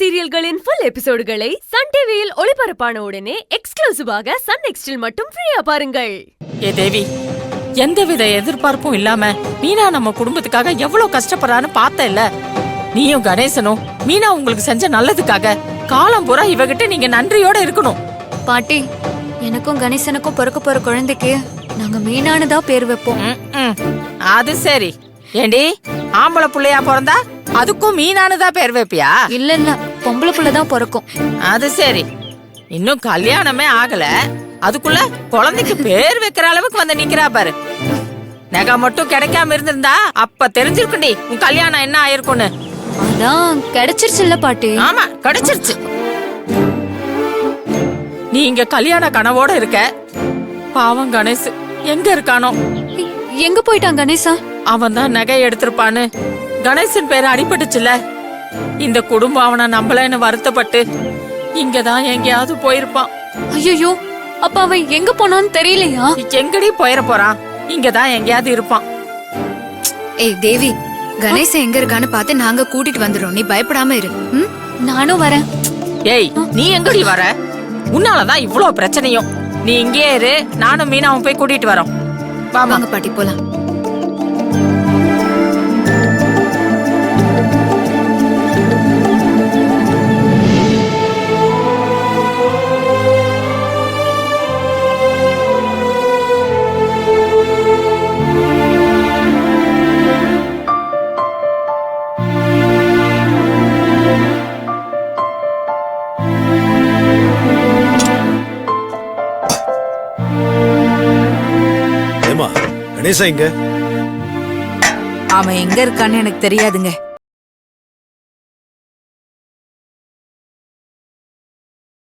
சீரியல்களின் full எபிசோடுகளை Sun டிவியில் ஒளிபரப்பான உடனே எக்ஸ்க்ளூசிவாக சன் நெக்ஸ்டில் மட்டும் ஃப்ரீயா பாருங்கள். ஏ தேவி, எந்தவித எதிர்பார்ப்பும் இல்லாம மீனா நம்ம குடும்பத்துக்காக எவ்வளவு கஷ்டப்படுறான்னு பார்த்த இல்ல. நீயும் கணேசனும் மீனா உங்களுக்கு செஞ்ச நல்லதுக்காக காலம் பூரா இவகிட்ட நீங்க நன்றியோட இருக்கணும். பாட்டி, எனக்கும் கணேசனுக்கும் பிறக்க போற குழந்தைக்கு நாங்க மீனானு தான் பேர் வைப்போம். அது சரி. ஏண்டி, ஆம்பளை புள்ளையா பிறந்தா அதுக்கும் மீனானுதான் பேர் வைப்பியா? இல்ல இல்ல, பொம்பளை புள்ளதான் பிறக்கும். அது சரி. இன்னும் கல்யாணமே ஆகல, அதுக்குள்ள குழந்தைக்கு பேர் வைக்கிற அளவுக்கு வந்து நிக்கிறா பாரு. நகை மட்டும் கிடைக்காம இருந்திருந்தா அப்ப தெரிஞ்சிருக்குண்டி உன் கல்யாணம் என்ன ஆயிருக்குன்னு. அதான் கிடைச்சிருச்சு இல்ல பாட்டி? ஆமா, கிடைச்சிருச்சு. நீ இங்க கல்யாண கனவோட இருக்க. பாவம் கணேஷ் எங்க இருக்கானோ? எங்க போயிட்டான் கணேசா? அவன் தான் நகை எடுத்திருப்பான்னு கணேசன் பேரு அடிபட்டுச்சுல. இந்த குடும்பம் அவனை நம்பலன்னு வருத்தப்பட்டு இங்கதான் எங்கேயாவது போயிருப்பான். ஐயோ, அப்ப அவன் எங்க போனான்னு தெரியலையா? எங்கடி போயிட போறான்? இங்கதான் எங்கேயாவது இருப்பான். ஏய் தேவி, கணேசன் எங்க இருக்கான்னு பார்த்து நாங்க கூட்டிட்டு வந்துடும். நீ பயப்படாம இரு. நானும் வரேன். ஏய், நீ எங்கடி வர? உன்னாலதான் இவ்வளவு பிரச்சனையும். நீ இங்கே இரு, நானும் மீனாவும் போய் கூட்டிட்டு வரோம். வாங்க பாட்டி, போலாம். கணேசா எங்க? அவன் எங்க இருக்கான்னு எனக்கு தெரியாதுங்க.